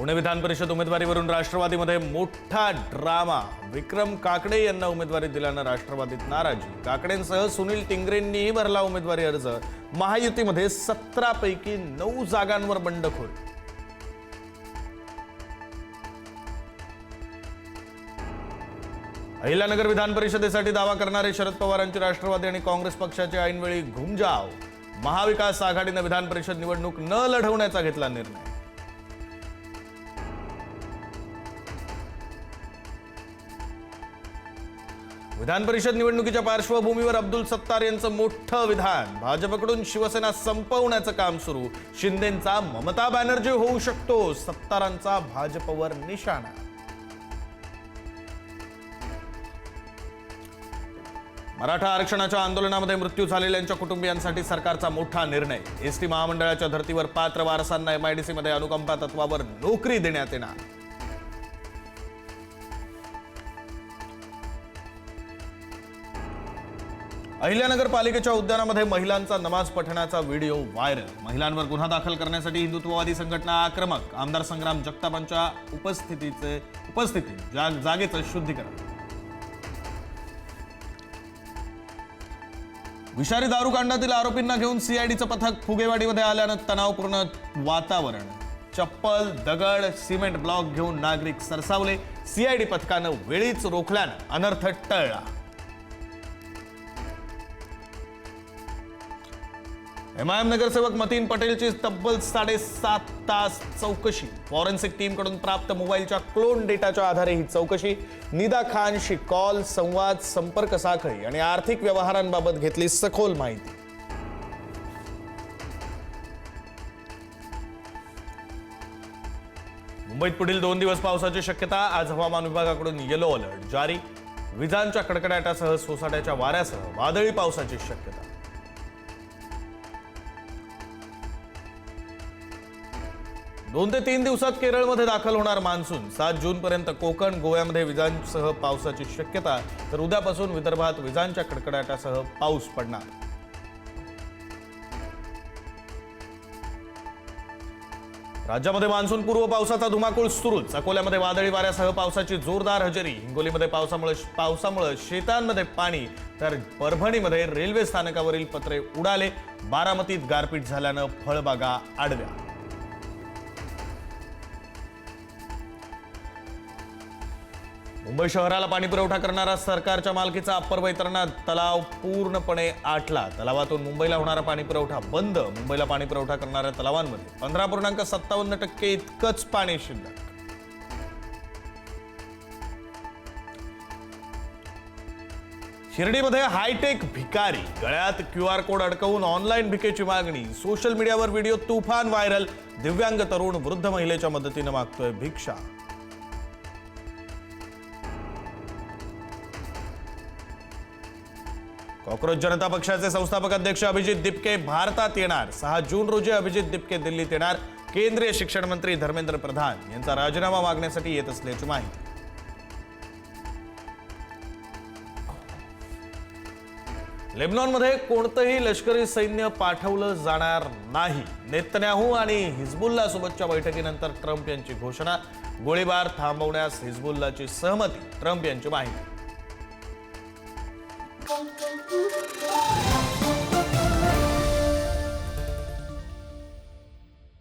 पुणे विधान परिषद उमेदवारीवरून राष्ट्रवादीमध्ये मोठा ड्रामा। विक्रम काकडे यांना उमेदवारी दिल्यानं राष्ट्रवादीत नाराजी। काकडेंसह सुनील टिंगरेंनीही भरला उमेदवारी अर्ज। महायुतीमध्ये 17 पैकी 9 जागांवर बंडखोरी। अहिल्यानगर विधान परिषदेसाठी दावा करणारे शरद पवारांची राष्ट्रवादी आणि काँग्रेस पक्षाचे ऐनवेळी घुमजाव। महाविकास आघाडीने विधान परिषद निवडणूक न लढवण्याचा घेतला निर्णय। विधान परिषद निवडणुकीच्या पार्श्वभूमीवर अब्दुल सत्तार यांचं मोठं विधान। भाजपकडून शिवसेना संपवण्याचं काम सुरू। शिंदेंचा ममता बॅनर्जी होऊ शकतो, सत्तारांचा भाजपवर निशाणा। मराठा आरक्षणाच्या आंदोलनामध्ये मृत्यू झालेल्यांच्या कुटुंबियांसाठी सरकारचा मोठा निर्णय। एसटी महामंडळाच्या धर्तीवर पात्र वारसांना एमआयडीसी मध्ये अनुकंपा तत्वावर नोकरी देण्यात येणार। अहिल्यानगर पालिकेच्या उद्यानामध्ये महिलांचा नमाज पठणाचा व्हिडिओ व्हायरल। महिलांवर गुन्हा दाखल करण्यासाठी हिंदुत्ववादी संघटना आक्रमक। आमदार संग्राम जगतापांच्या उपस्थितीत जागेचं शुद्धीकरण। विषारी दारू कांडातील आरोपींना घेऊन सीआयडीचं पथक फुगेवाडीमध्ये आल्यानं तणावपूर्ण वातावरण। चप्पल, दगड, सिमेंट ब्लॉक घेऊन नागरिक सरसावले। सीआयडी पथकानं वेळीच रोखल्यानं अनर्थ टळला। एमआयएम नगरसेवक मतीन पटेलची तब्बल 7.5 तास चौकशी। फॉरेन्सिक टीमकडून प्राप्त मोबाईलच्या क्लोन डेटाच्या आधारे ही चौकशी। निदा खानशी कॉल, संवाद, संपर्क साखळी आणि आर्थिक व्यवहारांबाबत घेतली सखोल माहिती। मुंबईत पुढील 2 दिवस पावसाची शक्यता। आज हवामान विभागाकडून येलो अलर्ट जारी। विजांच्या कडकडाटासह सोसाट्याच्या वाऱ्यासह वादळी पावसाची शक्यता। 2 ते 3 दिवसात केरळमध्ये दाखल होणार मान्सून। 7 जूनपर्यंत कोकण, गोव्यामध्ये विजांसह पावसाची शक्यता, तर उद्यापासून विदर्भात विजांच्या कडकडाटासह पाऊस पडणार। राज्यामध्ये मान्सून पूर्व पावसाचा धुमाकूळ सुरूच। अकोल्यामध्ये वादळी वाऱ्यासह पावसाची जोरदार हजेरी। हिंगोलीमध्ये पावसामुळे शेतांमध्ये पाणी, तर परभणीमध्ये रेल्वे स्थानकावरील पत्रे उडाले। बारामतीत गारपीट झाल्यानं फळबागा आडव्या। मुंबई शहराला पाणी पुरवठा करणारा सरकारच्या मालकीचा अप्पर वैतरणा तलाव पूर्णपणे आटला। तलावातून मुंबईला होणारा पाणी पुरवठा बंद। मुंबईला पाणी पुरवठा करणाऱ्या तलावांमध्ये 15.57% इतकंच पाणी शिल्लक। शिर्डीमध्ये हायटेक भिकारी, गळ्यात QR कोड अडकवून ऑनलाईन भिकेची मागणी। सोशल मीडियावर व्हिडिओ तुफान व्हायरल। दिव्यांग तरुण वृद्ध महिलेच्या मदतीने मागतोय भिक्षा। कॉक्रोच जनता पक्षाचे संस्थापक अध्यक्ष अभिजित दिपके भारतात येणार। 6 जून रोजी अभिजित दिपके दिल्लीत येणार। केंद्रीय शिक्षण मंत्री धर्मेंद्र प्रधान यांचा राजीनामा मागण्यासाठी येत असल्याची माहिती। लेबनॉनमध्ये कोणतंही लष्करी सैन्य पाठवलं जाणार नाही। नेतन्याहू आणि हिजबुल्ला सोबतच्या बैठकीनंतर ट्रम्प यांची घोषणा। गोळीबार थांबवण्यास हिजबुल्लाची सहमती, ट्रम्प यांची माहिती।